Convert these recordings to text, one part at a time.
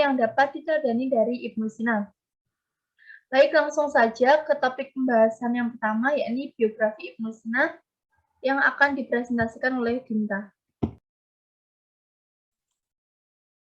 yang dapat diteladani dari Ibnu Sina. Baik, langsung saja ke topik pembahasan yang pertama, yakni biografi Ibnu Sina yang akan dipresentasikan oleh Dinta.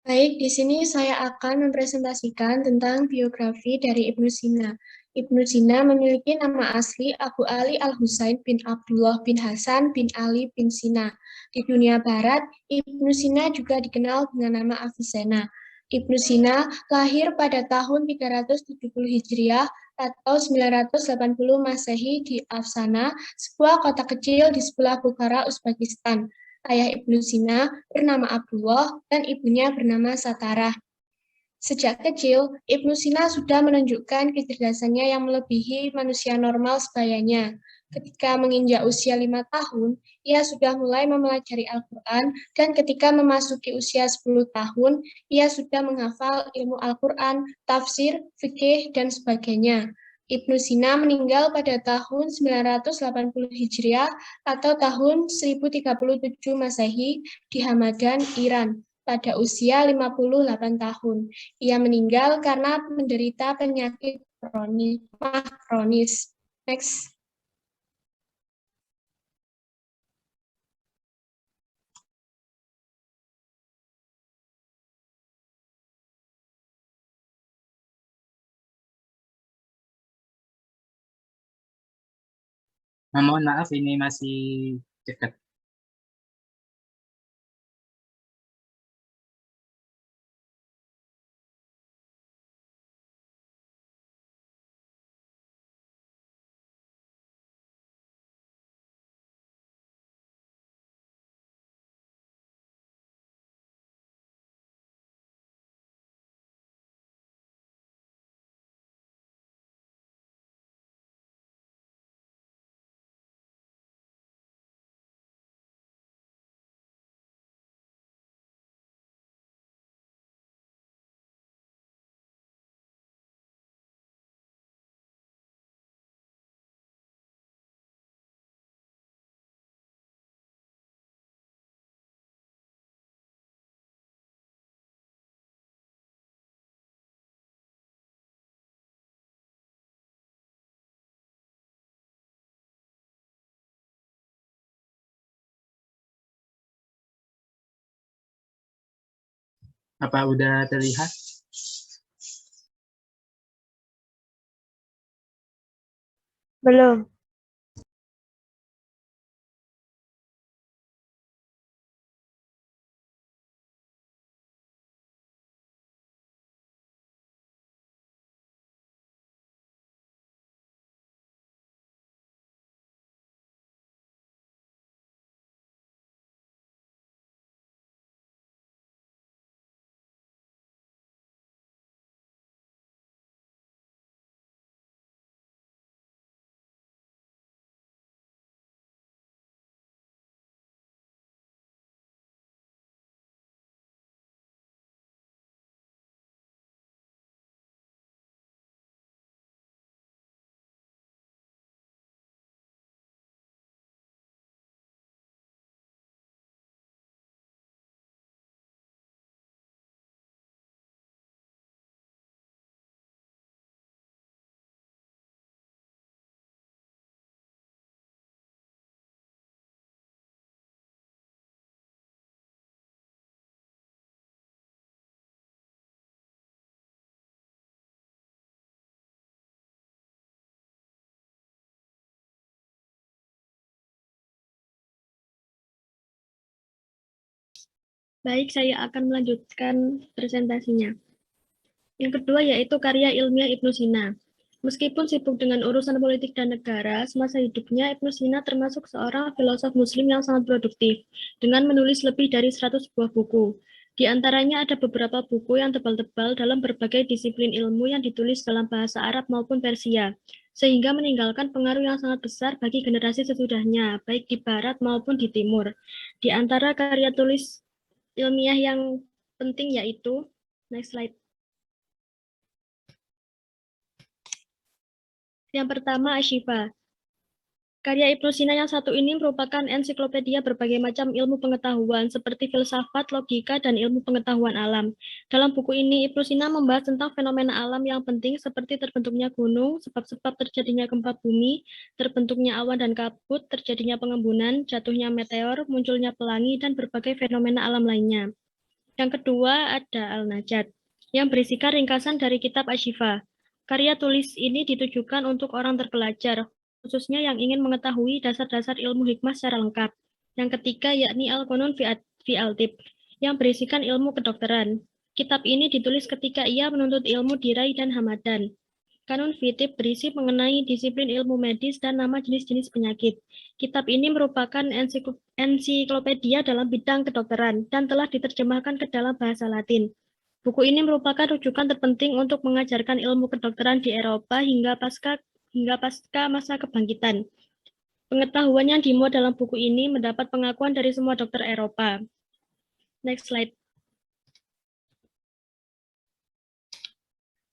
Baik, di sini saya akan mempresentasikan tentang biografi dari Ibnu Sina. Ibnu Sina memiliki nama asli Abu Ali Al-Husain bin Abdullah bin Hasan bin Ali bin Sina. Di dunia barat, Ibnu Sina juga dikenal dengan nama Avicenna. Ibnu Sina lahir pada tahun 370 Hijriah atau 980 Masehi di Afsana, sebuah kota kecil di sebelah Bukhara, Uzbekistan. Ayah Ibnu Sina bernama Abdullah dan ibunya bernama Satarah. Sejak kecil, Ibnu Sina sudah menunjukkan kecerdasannya yang melebihi manusia normal sebayanya. Ketika menginjak usia 5 tahun, ia sudah mulai mempelajari Al-Quran, dan ketika memasuki usia 10 tahun, ia sudah menghafal ilmu Al-Quran, tafsir, fikih, dan sebagainya. Ibnu Sina meninggal pada tahun 980 Hijriah atau tahun 1037 Masehi di Hamadan, Iran, pada usia 58 tahun. Ia meninggal karena menderita penyakit kronis. Next. Mohon maaf, ini masih dekat. Apa udah terlihat? Belum. Baik, saya akan melanjutkan presentasinya. Yang kedua yaitu karya ilmiah Ibnu Sina. Meskipun sibuk dengan urusan politik dan negara, semasa hidupnya Ibnu Sina termasuk seorang filosof muslim yang sangat produktif, dengan menulis lebih dari 100 buah buku. Di antaranya ada beberapa buku yang tebal-tebal dalam berbagai disiplin ilmu yang ditulis dalam bahasa Arab maupun Persia, sehingga meninggalkan pengaruh yang sangat besar bagi generasi sesudahnya, baik di barat maupun di timur. Di antara karya tulis ilmiah yang penting yaitu, next slide. Yang pertama, Ashifa. Karya Ibnu Sina yang satu ini merupakan ensiklopedia berbagai macam ilmu pengetahuan seperti filsafat, logika, dan ilmu pengetahuan alam. Dalam buku ini, Ibnu Sina membahas tentang fenomena alam yang penting seperti terbentuknya gunung, sebab-sebab terjadinya gempa bumi, terbentuknya awan dan kabut, terjadinya pengembunan, jatuhnya meteor, munculnya pelangi, dan berbagai fenomena alam lainnya. Yang kedua ada Al-Najat, yang berisikan ringkasan dari kitab Asy-Syifa. Karya tulis ini ditujukan untuk orang terpelajar, khususnya yang ingin mengetahui dasar-dasar ilmu hikmah secara lengkap. Yang ketiga yakni Al-Qunun fi Al-Tib, yang berisikan ilmu kedokteran. Kitab ini ditulis ketika ia menuntut ilmu di Rai dan Hamadan. Kanun Fitib berisi mengenai disiplin ilmu medis dan nama jenis-jenis penyakit. Kitab ini merupakan ensiklopedia dalam bidang kedokteran dan telah diterjemahkan ke dalam bahasa Latin. Buku ini merupakan rujukan terpenting untuk mengajarkan ilmu kedokteran di Eropa hingga pasca masa kebangkitan. Pengetahuan yang dimuat dalam buku ini mendapat pengakuan dari semua dokter Eropa. Next slide.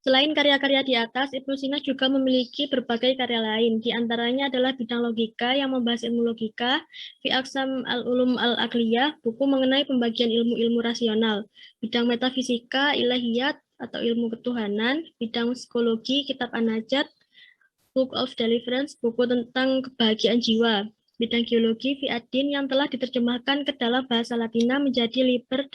Selain karya-karya di atas, Ibnu Sina juga memiliki berbagai karya lain. Di antaranya adalah bidang logika yang membahas ilmu logika, Fi Aqsam al-Ulum al-Aqliyah, buku mengenai pembagian ilmu-ilmu rasional, bidang metafisika, ilahiyat atau ilmu ketuhanan, bidang psikologi, kitab An-Najat, Book of Deliverance, buku tentang kebahagiaan jiwa, bidang geologi, Fi Ad-Din yang telah diterjemahkan ke dalam bahasa Latina menjadi Liber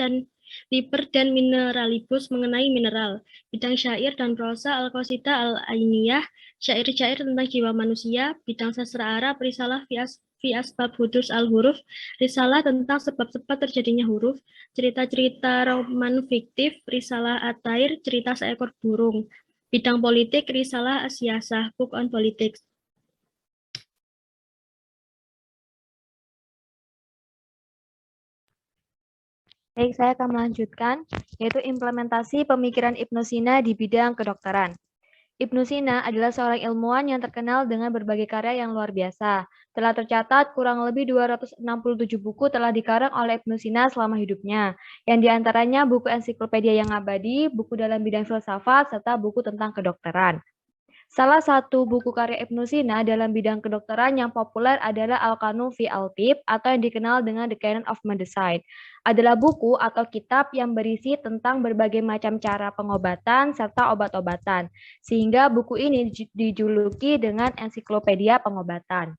dan Mineralibus mengenai mineral, bidang syair dan prosa Al-Qasidah Al-Ainiyah, syair-syair tentang jiwa manusia, bidang sastra Arab, risalah Fi Asbab Hudus Al-Huruf, risalah tentang sebab-sebab terjadinya huruf, cerita-cerita roman fiktif, risalah At-Tair, cerita seekor burung, bidang politik, risalah As-Siyasah, Book on Politics. Baik, saya akan melanjutkan, yaitu implementasi pemikiran Ibnu Sina di bidang kedokteran. Ibnu Sina adalah seorang ilmuwan yang terkenal dengan berbagai karya yang luar biasa. Telah tercatat kurang lebih 267 buku telah dikarang oleh Ibnu Sina selama hidupnya, yang diantaranya buku ensiklopedia yang abadi, buku dalam bidang filsafat, serta buku tentang kedokteran. Salah satu buku karya Ibnu Sina dalam bidang kedokteran yang populer adalah Al-Qunun fi Al-Tib atau yang dikenal dengan The Canon of Medicine. Adalah buku atau kitab yang berisi tentang berbagai macam cara pengobatan serta obat-obatan, sehingga buku ini dijuluki dengan ensiklopedia pengobatan.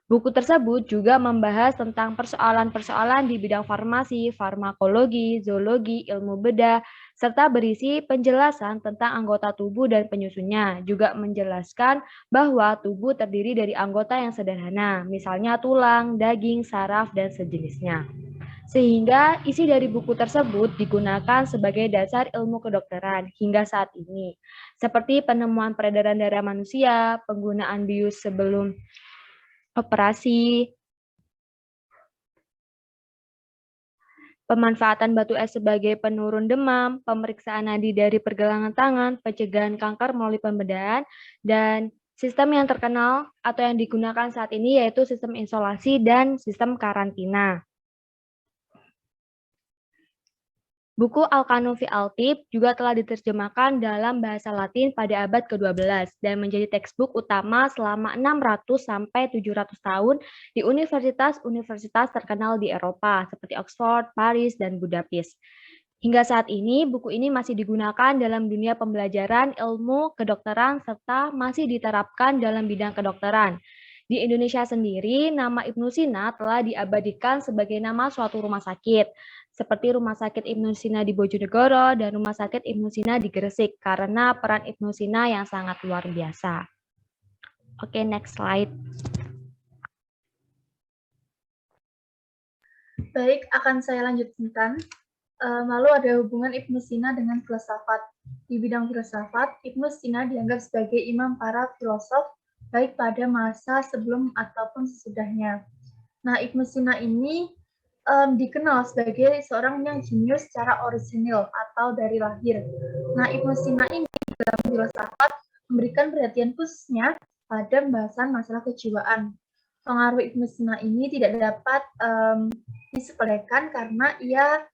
Buku tersebut juga membahas tentang persoalan-persoalan di bidang farmasi, farmakologi, zoologi, ilmu bedah, serta berisi penjelasan tentang anggota tubuh dan penyusunnya. Juga menjelaskan bahwa tubuh terdiri dari anggota yang sederhana, misalnya tulang, daging, saraf, dan sejenisnya. Sehingga isi dari buku tersebut digunakan sebagai dasar ilmu kedokteran hingga saat ini, seperti penemuan peredaran darah manusia, penggunaan bius sebelum operasi, pemanfaatan batu es sebagai penurun demam, pemeriksaan nadi dari pergelangan tangan, pencegahan kanker melalui pembedahan, dan sistem yang terkenal atau yang digunakan saat ini yaitu sistem isolasi dan sistem karantina. Buku Al-Qunun fi Al-Tib juga telah diterjemahkan dalam bahasa Latin pada abad ke-12 dan menjadi textbook utama selama 600-700 tahun di universitas-universitas terkenal di Eropa seperti Oxford, Paris, dan Budapest. Hingga saat ini, buku ini masih digunakan dalam dunia pembelajaran ilmu kedokteran serta masih diterapkan dalam bidang kedokteran. Di Indonesia sendiri, nama Ibnu Sina telah diabadikan sebagai nama suatu rumah sakit, seperti Rumah Sakit Ibnu Sina di Bojonegoro dan Rumah Sakit Ibnu Sina di Gresik, karena peran Ibnu Sina yang sangat luar biasa. Oke, next slide. Baik, akan saya lanjutkan. Lalu ada hubungan Ibnu Sina dengan filsafat. Di bidang filsafat, Ibnu Sina dianggap sebagai imam para filosof, baik pada masa sebelum ataupun sesudahnya. Nah, Ibnu Sina ini dikenal sebagai seorang yang jenius secara orisinil atau dari lahir. Nah, Ibnu Sina ini dalam filsafat memberikan perhatian khususnya pada pembahasan masalah kejiwaan. Pengaruh Ibnu Sina ini tidak dapat disepelekan karena ia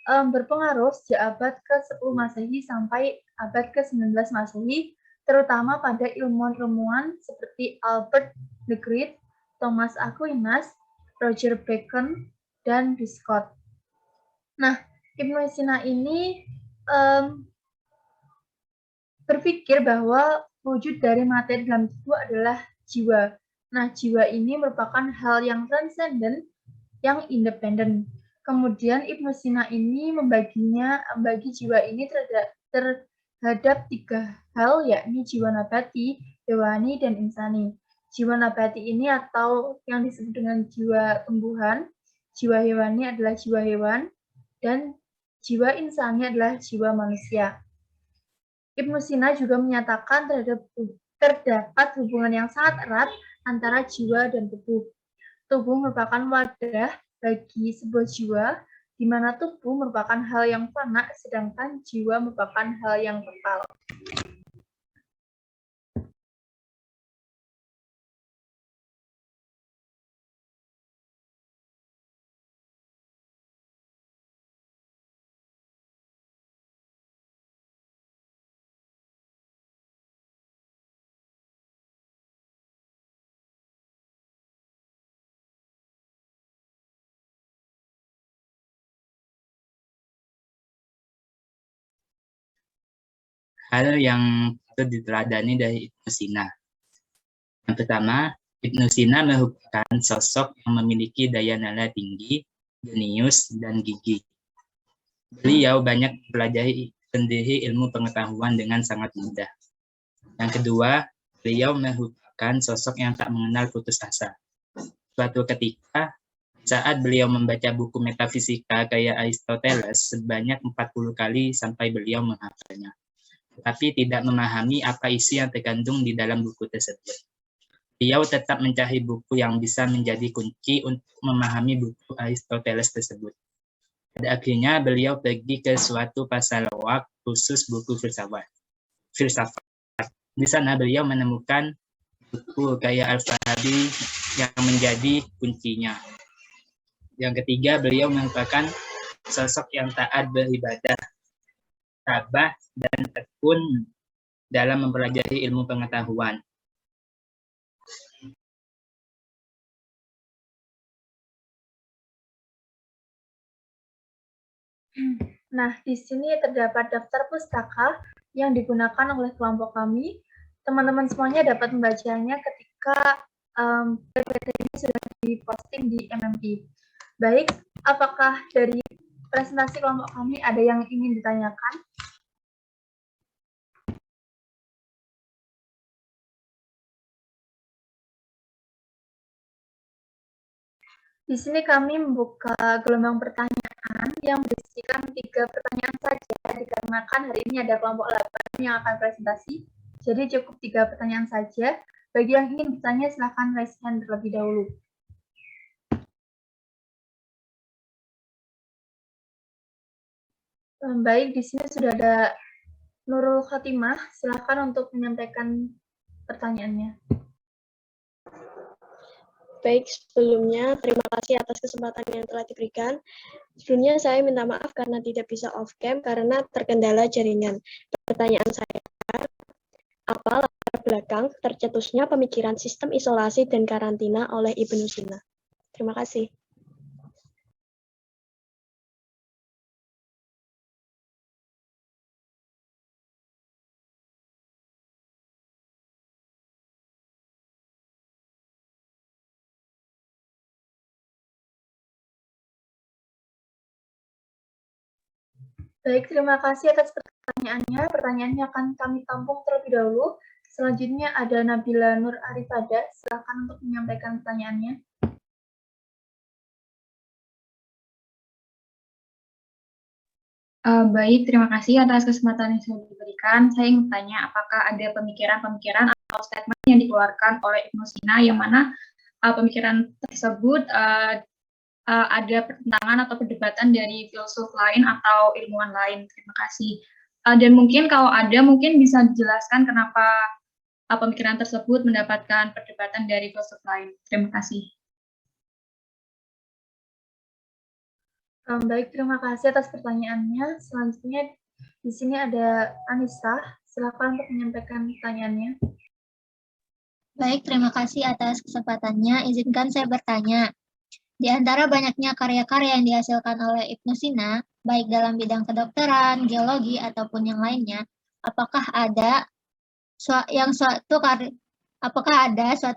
berpengaruh sejak abad ke-10 Masehi sampai abad ke-19 Masehi, terutama pada ilmuwan-ilmuwan seperti Albert the Great, Thomas Aquinas, Roger Bacon, dan Descartes. Nah, Ibnu Sina ini berpikir bahwa wujud dari materi dalam tubuh adalah jiwa. Nah, jiwa ini merupakan hal yang transenden, yang independen. Kemudian Ibnu Sina ini membagi jiwa ini terhadap 3 hal, yakni jiwa nabati, hewani, dan insani. Jiwa nabati ini atau yang disebut dengan jiwa tumbuhan, jiwa hewani adalah jiwa hewan, dan jiwa insani adalah jiwa manusia. Ibnu Sina juga menyatakan terdapat hubungan yang sangat erat antara jiwa dan tubuh. Tubuh merupakan wadah bagi sebuah jiwa, di mana tubuh merupakan hal yang fana, sedangkan jiwa merupakan hal yang kekal. Hal yang patut diteladani dari Ibnu Sina. Yang pertama, Ibnu Sina merupakan sosok yang memiliki daya nalar tinggi, jenius, dan gigih. Beliau banyak mempelajari sendiri ilmu pengetahuan dengan sangat mudah. Yang kedua, beliau merupakan sosok yang tak mengenal putus asa. Suatu ketika, saat beliau membaca buku metafisika kayak Aristoteles sebanyak 40 kali sampai beliau menghafalnya, tetapi tidak memahami apa isi yang terkandung di dalam buku tersebut. Beliau tetap mencari buku yang bisa menjadi kunci untuk memahami buku Aristoteles tersebut. Pada akhirnya beliau pergi ke suatu pasar loak khusus buku filsafat. Di sana beliau menemukan buku kayak Al-Farabi yang menjadi kuncinya. Yang ketiga, beliau merupakan sosok yang taat beribadah, tabah, dan tekun dalam mempelajari ilmu pengetahuan. Nah, di sini terdapat daftar pustaka yang digunakan oleh kelompok kami. Teman-teman semuanya dapat membacanya ketika PPT ini sudah diposting di MMI. Baik, apakah dari presentasi kelompok kami ada yang ingin ditanyakan? Di sini kami membuka gelombang pertanyaan yang berisikan 3 pertanyaan saja, dikarenakan hari ini ada kelompok 8 yang akan presentasi, jadi cukup 3 pertanyaan saja. Bagi yang ingin bertanya, silakan raise hand terlebih dahulu. Baik, di sini sudah ada Nurul Khotimah, silakan untuk menyampaikan pertanyaannya. Baik, sebelumnya terima kasih atas kesempatan yang telah diberikan. Sebelumnya saya minta maaf karena tidak bisa off-cam karena terkendala jaringan. Pertanyaan saya, apa latar belakang tercetusnya pemikiran sistem isolasi dan karantina oleh Ibnu Sina? Terima kasih. Baik, terima kasih atas pertanyaannya. Pertanyaannya akan kami tampung terlebih dahulu. Selanjutnya ada Nabila Nur Arifada. Silakan untuk menyampaikan pertanyaannya. Baik, terima kasih atas kesempatan yang sudah diberikan. Saya ingin bertanya, apakah ada pemikiran-pemikiran atau statement yang dikeluarkan oleh Ibnu Sina yang mana pemikiran tersebut ada pertentangan atau perdebatan dari filsuf lain atau ilmuwan lain? Terima kasih. Dan mungkin kalau ada, mungkin bisa dijelaskan kenapa pemikiran tersebut mendapatkan perdebatan dari filsuf lain. Terima kasih. Baik, terima kasih atas pertanyaannya. Selanjutnya di sini ada Anissa. Silakan untuk menyampaikan pertanyaannya. Baik, terima kasih atas kesempatannya. Izinkan saya bertanya. Di antara banyaknya karya-karya yang dihasilkan oleh Ibnu Sina, baik dalam bidang kedokteran, geologi, ataupun yang lainnya, apakah ada suatu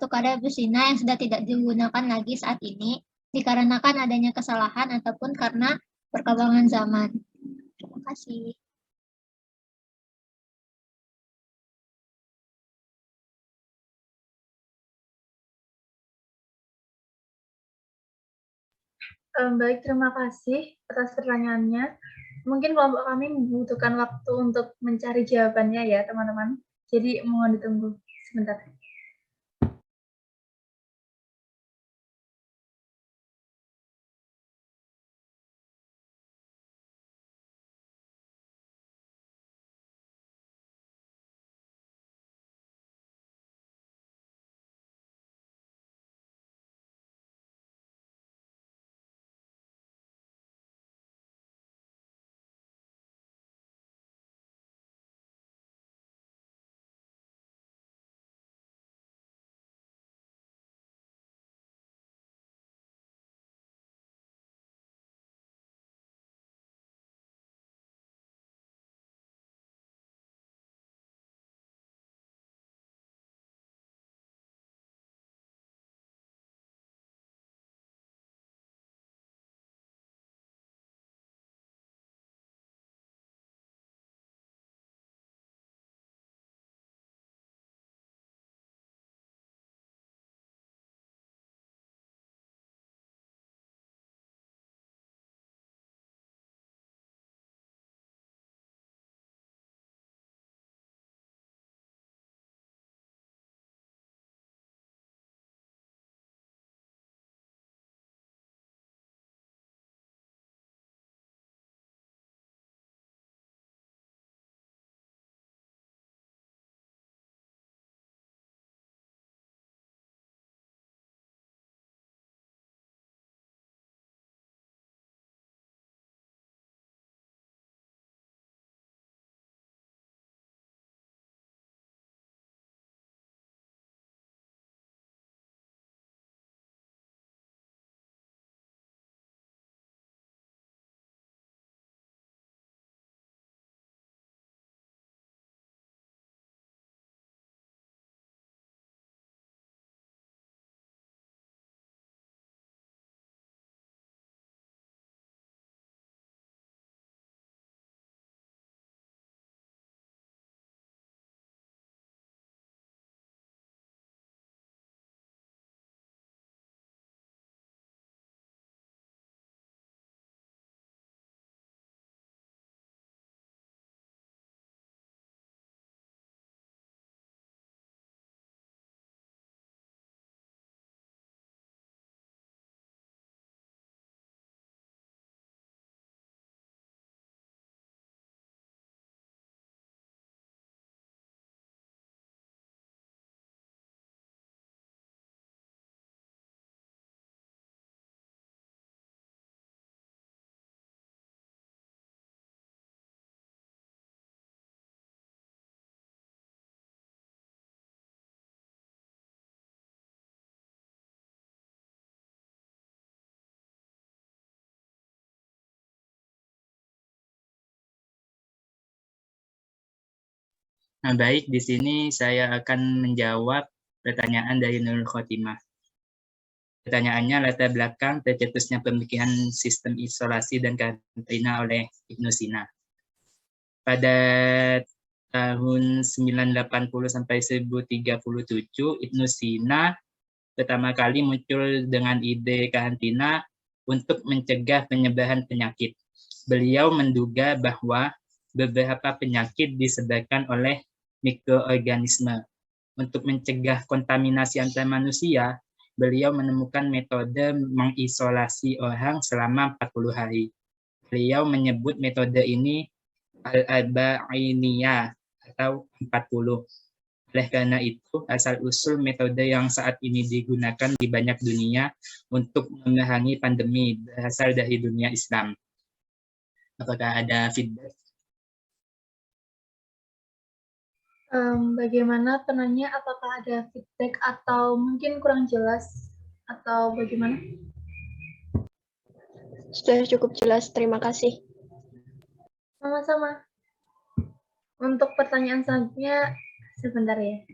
karya Ibnu Sina yang sudah tidak digunakan lagi saat ini dikarenakan adanya kesalahan ataupun karena perkembangan zaman? Terima kasih. Baik, terima kasih atas pertanyaannya. Mungkin kelompok kami membutuhkan waktu untuk mencari jawabannya ya, teman-teman. Jadi mohon ditunggu sebentar. Nah, baik, di sini saya akan menjawab pertanyaan dari Nurul Khotimah. Pertanyaannya, latar belakang tercetusnya pemikiran sistem isolasi dan karantina oleh Ibnu Sina. Pada tahun 980 sampai 1037, Ibnu Sina pertama kali muncul dengan ide karantina untuk mencegah penyebaran penyakit. Beliau menduga bahwa beberapa penyakit disebabkan oleh mikroorganisme. Untuk mencegah kontaminasi antar manusia, beliau menemukan metode mengisolasi orang selama 40 hari. Beliau menyebut metode ini al-arba'iniyah atau 40. Oleh karena itu, asal-usul metode yang saat ini digunakan di banyak dunia untuk memerangi pandemi berasal dari dunia Islam. Apakah ada feedback? Bagaimana penanya, apakah ada feedback atau mungkin kurang jelas atau bagaimana? Sudah cukup jelas, terima kasih. Sama-sama. Untuk pertanyaan selanjutnya, sebentar ya.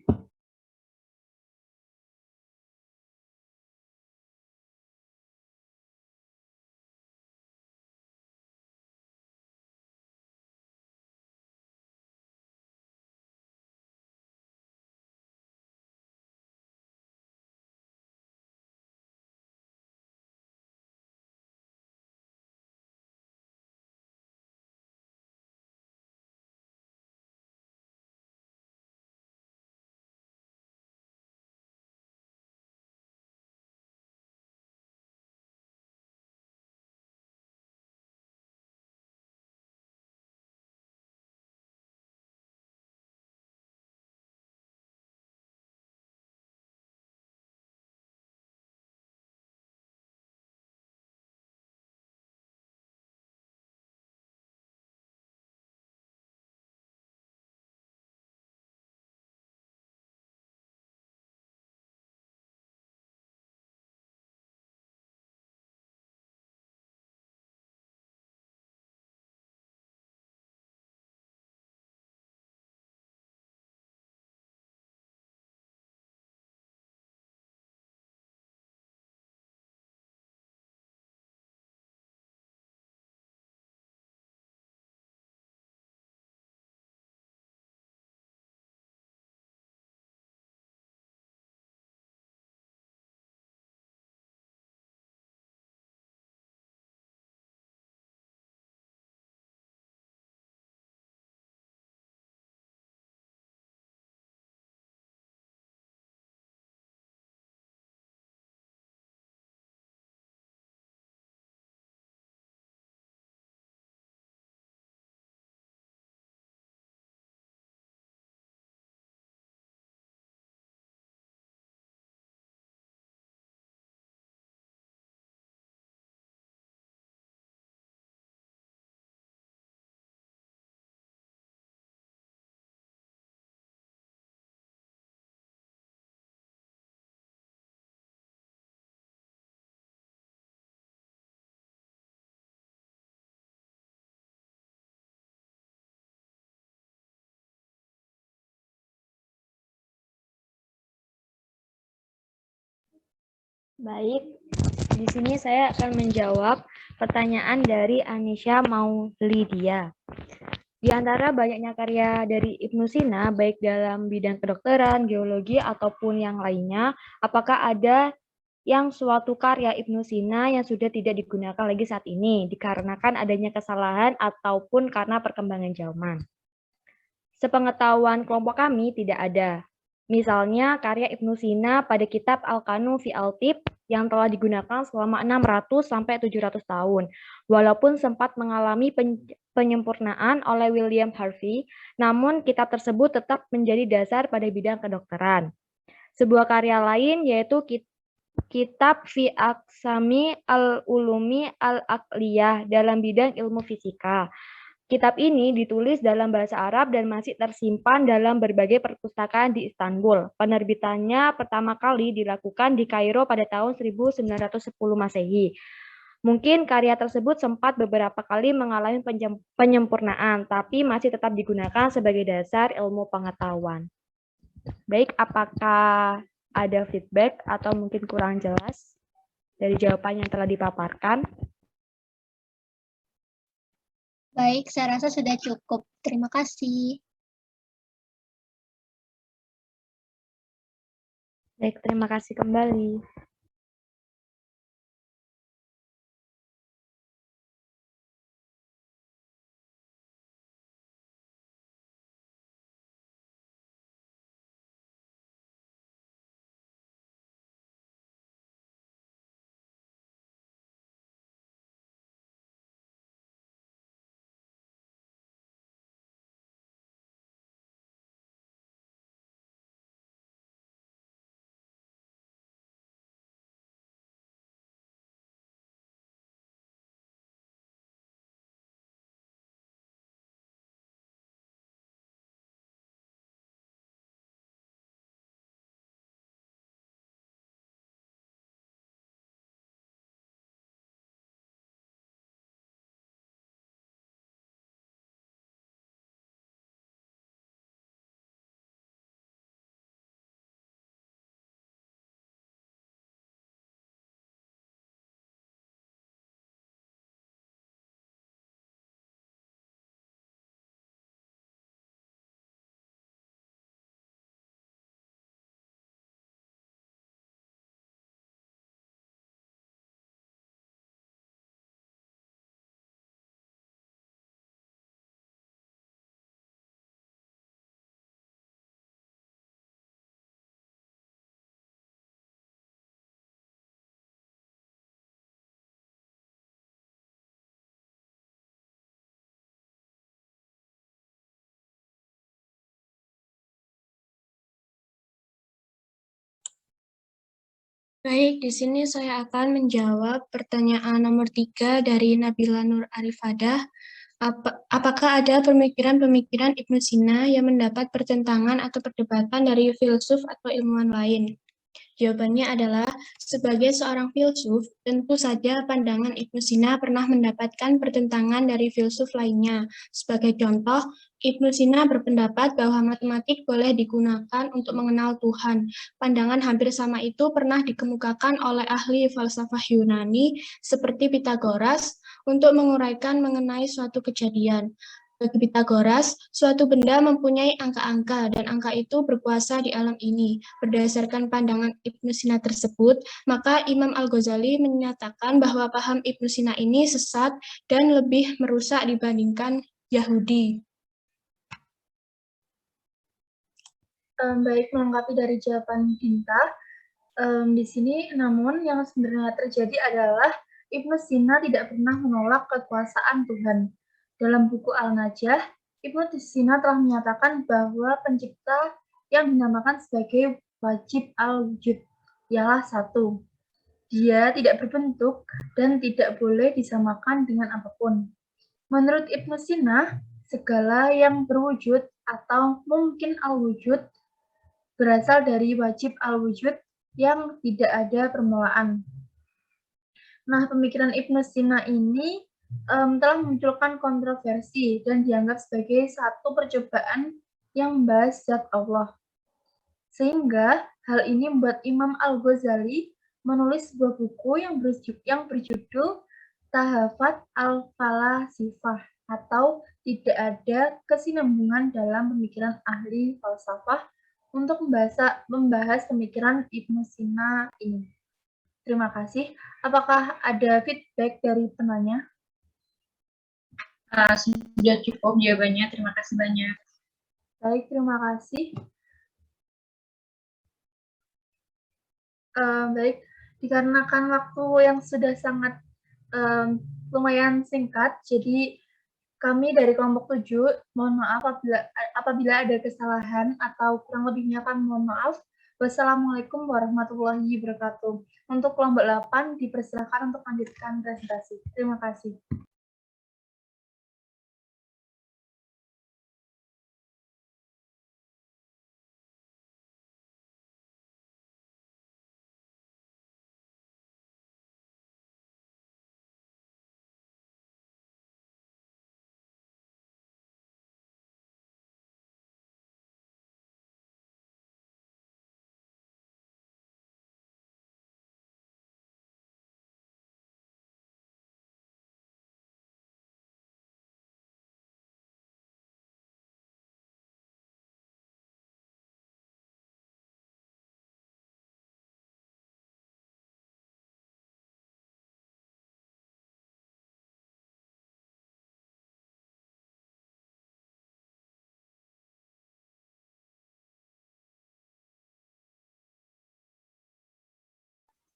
Baik, di sini saya akan menjawab pertanyaan dari Anisha Maulidia. Di antara banyaknya karya dari Ibnu Sina, baik dalam bidang kedokteran, geologi, ataupun yang lainnya, apakah ada yang suatu karya Ibnu Sina yang sudah tidak digunakan lagi saat ini, dikarenakan adanya kesalahan ataupun karena perkembangan zaman? Sepengetahuan kelompok kami tidak ada. Misalnya karya Ibnu Sina pada kitab Al-Kanu fi Al-Tib yang telah digunakan selama 600 sampai 700 tahun. Walaupun sempat mengalami penyempurnaan oleh William Harvey, namun kitab tersebut tetap menjadi dasar pada bidang kedokteran. Sebuah karya lain yaitu kitab Fi Aqsami Al-Ulumi Al-Aqliyah dalam bidang ilmu fisika. Kitab ini ditulis dalam bahasa Arab dan masih tersimpan dalam berbagai perpustakaan di Istanbul. Penerbitannya pertama kali dilakukan di Kairo pada tahun 1910 Masehi. Mungkin karya tersebut sempat beberapa kali mengalami penyempurnaan, tapi masih tetap digunakan sebagai dasar ilmu pengetahuan. Baik, apakah ada feedback atau mungkin kurang jelas dari jawaban yang telah dipaparkan? Baik, saya rasa sudah cukup. Terima kasih. Baik, terima kasih kembali. Baik, di sini saya akan menjawab pertanyaan nomor 3 dari Nabila Nur Arifadah. Apakah ada pemikiran-pemikiran Ibnu Sina yang mendapat pertentangan atau perdebatan dari filsuf atau ilmuwan lain? Jawabannya adalah, sebagai seorang filsuf, tentu saja pandangan Ibnu Sina pernah mendapatkan pertentangan dari filsuf lainnya. Sebagai contoh, Ibnu Sina berpendapat bahwa matematik boleh digunakan untuk mengenal Tuhan. Pandangan hampir sama itu pernah dikemukakan oleh ahli falsafah Yunani seperti Pitagoras untuk menguraikan mengenai suatu kejadian. Bagi Pitagoras, suatu benda mempunyai angka-angka dan angka itu berkuasa di alam ini. Berdasarkan pandangan Ibnu Sina tersebut, maka Imam Al-Ghazali menyatakan bahwa paham Ibnu Sina ini sesat dan lebih merusak dibandingkan Yahudi. Baik, melengkapi dari jawaban Dinta, di sini namun yang sebenarnya terjadi adalah Ibnu Sina tidak pernah menolak kekuasaan Tuhan. Dalam buku Al-Najah, Ibnu Sina telah menyatakan bahwa pencipta yang dinamakan sebagai wajib al-wujud ialah satu. Dia tidak berbentuk dan tidak boleh disamakan dengan apapun. Menurut Ibnu Sina, segala yang berwujud atau mungkin al-wujud berasal dari wajib al-wujud yang tidak ada permulaan. Nah, pemikiran Ibnu Sina ini telah memunculkan kontroversi dan dianggap sebagai satu percobaan yang membahas zat Allah. Sehingga hal ini membuat Imam Al-Ghazali menulis sebuah buku yang berjudul Tahafut al-Falasifah atau tidak ada kesinambungan dalam pemikiran ahli falsafah untuk membahas pemikiran Ibnu Sina ini. Terima kasih. Apakah ada feedback dari penanya? Sudah cukup jawabannya. Terima kasih banyak. Baik, terima kasih. Baik, dikarenakan waktu yang sudah sangat lumayan singkat, jadi kami dari kelompok 7 mohon maaf apabila ada kesalahan atau kurang lebihnya kami mohon maaf. Wassalamualaikum warahmatullahi wabarakatuh. Untuk kelompok 8 dipersilakan untuk lanjutkan presentasi. Terima kasih.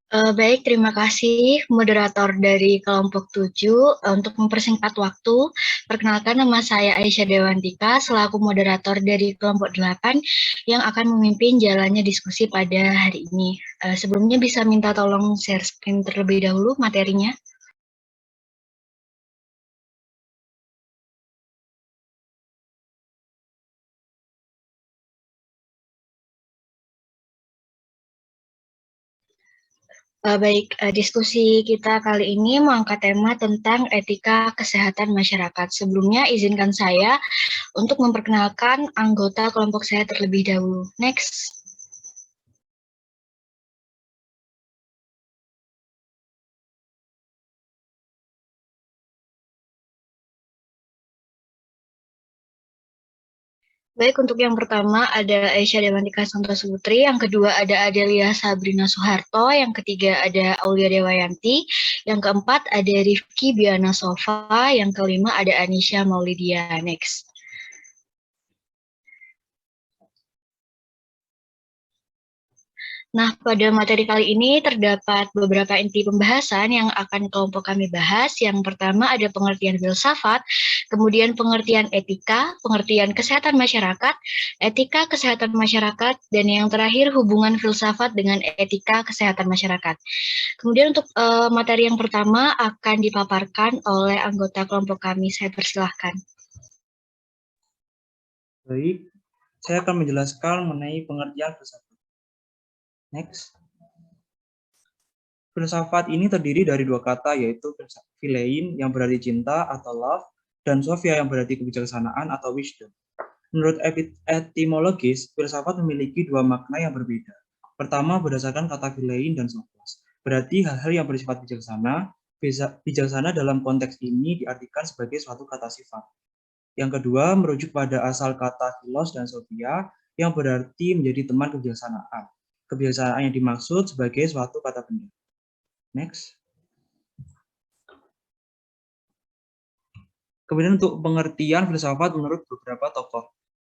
Baik, terima kasih moderator dari kelompok 7. Untuk mempersingkat waktu, perkenalkan nama saya Aisyah Dewantika selaku moderator dari kelompok 8 yang akan memimpin jalannya diskusi pada hari ini. Sebelumnya bisa minta tolong share screen terlebih dahulu materinya. Baik, diskusi kita kali ini mengangkat tema tentang etika kesehatan masyarakat. Sebelumnya izinkan saya untuk memperkenalkan anggota kelompok saya terlebih dahulu. Next. Baik, untuk yang pertama ada Aisyah Dewantika Santosa Putri, yang kedua ada Adelia Sabrina Soeharto, yang ketiga ada Aulia Dewayanti, yang keempat ada Rifki Biana Sofa, yang kelima ada Anisha Maulidia. Next. Nah, pada materi kali ini terdapat beberapa inti pembahasan yang akan kelompok kami bahas. Yang pertama ada pengertian filsafat, kemudian pengertian etika, pengertian kesehatan masyarakat, etika kesehatan masyarakat, dan yang terakhir hubungan filsafat dengan etika kesehatan masyarakat. Kemudian untuk materi yang pertama akan dipaparkan oleh anggota kelompok kami. Saya persilahkan. Baik, saya akan menjelaskan mengenai pengertian filsafat. Next. Filsafat ini terdiri dari dua kata, yaitu philein yang berarti cinta atau love, dan sophia yang berarti kebijaksanaan atau wisdom. Menurut etimologis, filsafat memiliki dua makna yang berbeda. Pertama, berdasarkan kata philein dan sophos, berarti hal-hal yang bersifat bijaksana. Bijaksana dalam konteks ini diartikan sebagai suatu kata sifat. Yang kedua, merujuk pada asal kata philos dan sophia yang berarti menjadi teman kebijaksanaan. Kebijaksanaan yang dimaksud sebagai suatu kata benda. Next. Kemudian untuk pengertian filsafat menurut beberapa tokoh.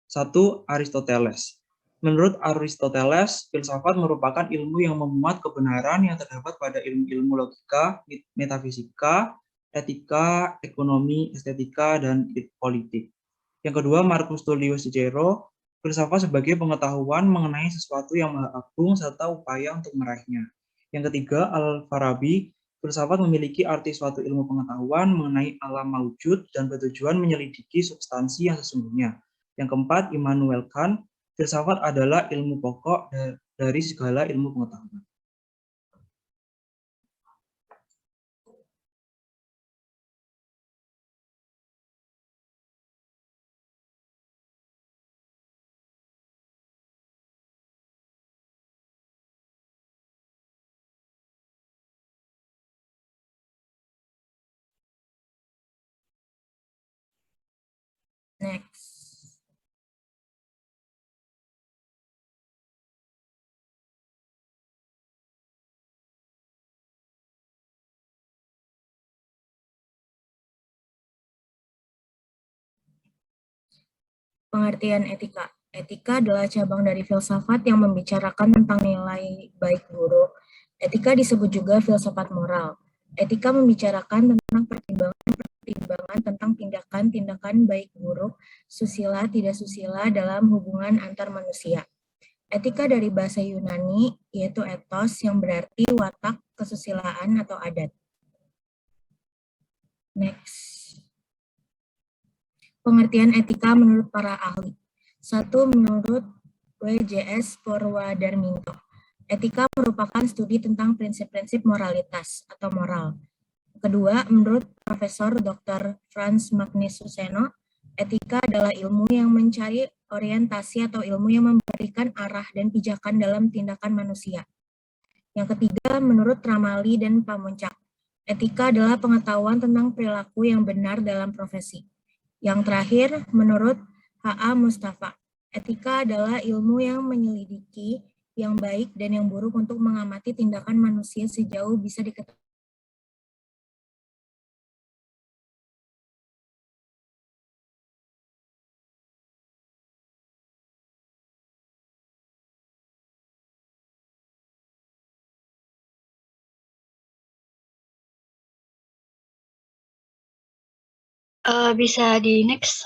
1. Aristoteles. Menurut Aristoteles, filsafat merupakan ilmu yang memuat kebenaran yang terdapat pada ilmu-ilmu logika, metafisika, etika, ekonomi, estetika, dan politik. Yang kedua, Marcus Tullius Cicero. Filsafat sebagai pengetahuan mengenai sesuatu yang maha agung serta upaya untuk meraihnya. Yang ketiga, Al-Farabi. Filsafat memiliki arti suatu ilmu pengetahuan mengenai alam maujud dan bertujuan menyelidiki substansi yang sesungguhnya. Yang keempat, Immanuel Kant. Filsafat adalah ilmu pokok dari segala ilmu pengetahuan. Next. Pengertian etika. Etika adalah cabang dari filsafat yang membicarakan tentang nilai baik buruk. Etika disebut juga filsafat moral. Etika membicarakan tentang pertimbangan tentang tindakan-tindakan baik buruk, susila tidak susila dalam hubungan antar manusia. Etika dari bahasa Yunani yaitu ethos yang berarti watak, kesusilaan atau adat. Next. Pengertian etika menurut para ahli. 1. Menurut W.J.S. Purwadarminto. Etika merupakan studi tentang prinsip-prinsip moralitas atau moral. Kedua, menurut Profesor Dr. Frans Magnus Suseno, etika adalah ilmu yang mencari orientasi atau ilmu yang memberikan arah dan pijakan dalam tindakan manusia. Yang ketiga, menurut Ramali dan Pamuncak, etika adalah pengetahuan tentang perilaku yang benar dalam profesi. Yang terakhir, menurut H.A. Mustafa, etika adalah ilmu yang menyelidiki yang baik dan yang buruk untuk mengamati tindakan manusia sejauh bisa diketahui. Bisa di next.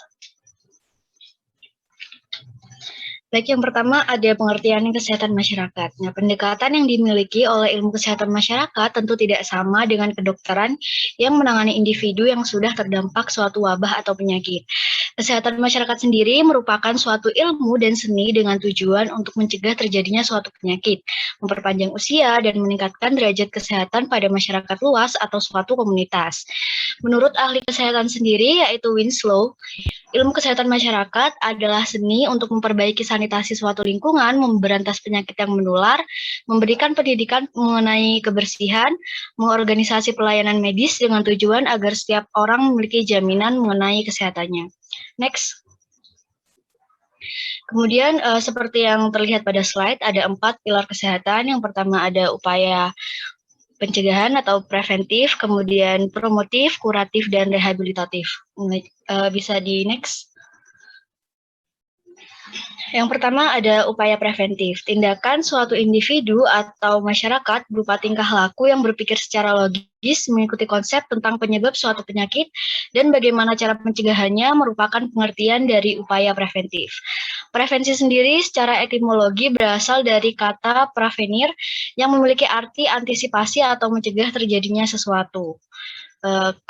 Baik, yang pertama ada pengertian kesehatan masyarakat. Nah, pendekatan yang dimiliki oleh ilmu kesehatan masyarakat tentu tidak sama dengan kedokteran yang menangani individu yang sudah terdampak suatu wabah atau penyakit. Kesehatan masyarakat sendiri merupakan suatu ilmu dan seni dengan tujuan untuk mencegah terjadinya suatu penyakit, memperpanjang usia, dan meningkatkan derajat kesehatan pada masyarakat luas atau suatu komunitas. Menurut ahli kesehatan sendiri, yaitu Winslow, ilmu kesehatan masyarakat adalah seni untuk memperbaiki sanitasi suatu lingkungan, memberantas penyakit yang menular, memberikan pendidikan mengenai kebersihan, mengorganisasi pelayanan medis dengan tujuan agar setiap orang memiliki jaminan mengenai kesehatannya. Next. Kemudian seperti yang terlihat pada slide, ada 4 pilar kesehatan. Yang pertama ada upaya pencegahan atau preventif, kemudian promotif, kuratif, dan rehabilitatif. Bisa di next. Yang pertama ada upaya preventif. Tindakan suatu individu atau masyarakat berupa tingkah laku yang berpikir secara logis, mengikuti konsep tentang penyebab suatu penyakit, dan bagaimana cara pencegahannya merupakan pengertian dari upaya preventif. Prevensi sendiri secara etimologi berasal dari kata pravenir yang memiliki arti antisipasi atau mencegah terjadinya sesuatu.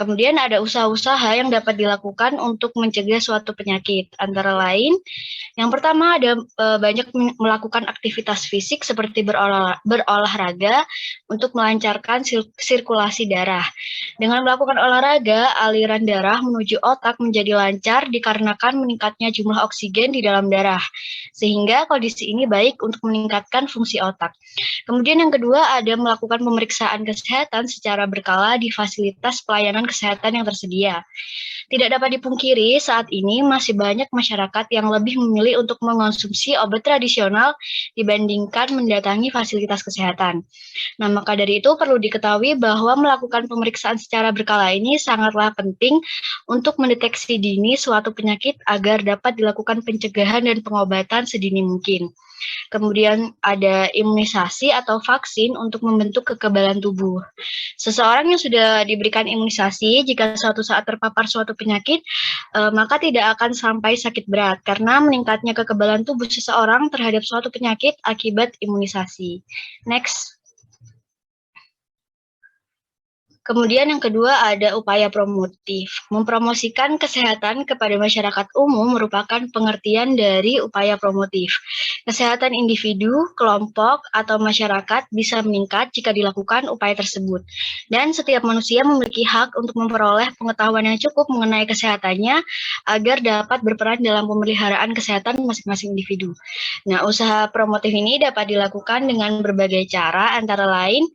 Kemudian ada usaha-usaha yang dapat dilakukan untuk mencegah suatu penyakit. Antara lain, yang pertama ada banyak melakukan aktivitas fisik seperti berolahraga untuk melancarkan sirkulasi darah. Dengan melakukan olahraga, aliran darah menuju otak menjadi lancar dikarenakan meningkatnya jumlah oksigen di dalam darah. Sehingga kondisi ini baik untuk meningkatkan fungsi otak. Kemudian yang kedua ada melakukan pemeriksaan kesehatan secara berkala di fasilitas pelayanan kesehatan yang tersedia. Tidak dapat dipungkiri, saat ini masih banyak masyarakat yang lebih memilih untuk mengonsumsi obat tradisional dibandingkan mendatangi fasilitas kesehatan. Nah, maka dari itu perlu diketahui bahwa melakukan pemeriksaan secara berkala ini sangatlah penting untuk mendeteksi dini suatu penyakit agar dapat dilakukan pencegahan dan pengobatan sedini mungkin. Kemudian ada imunisasi atau vaksin untuk membentuk kekebalan tubuh. Seseorang yang sudah diberikan imunisasi, jika suatu saat terpapar suatu penyakit, maka tidak akan sampai sakit berat karena meningkatnya kekebalan tubuh seseorang terhadap suatu penyakit akibat imunisasi. Next. Kemudian yang kedua ada upaya promotif. Mempromosikan kesehatan kepada masyarakat umum merupakan pengertian dari upaya promotif. Kesehatan individu, kelompok, atau masyarakat bisa meningkat jika dilakukan upaya tersebut. Dan setiap manusia memiliki hak untuk memperoleh pengetahuan yang cukup mengenai kesehatannya agar dapat berperan dalam pemeliharaan kesehatan masing-masing individu. Nah, usaha promotif ini dapat dilakukan dengan berbagai cara, antara lain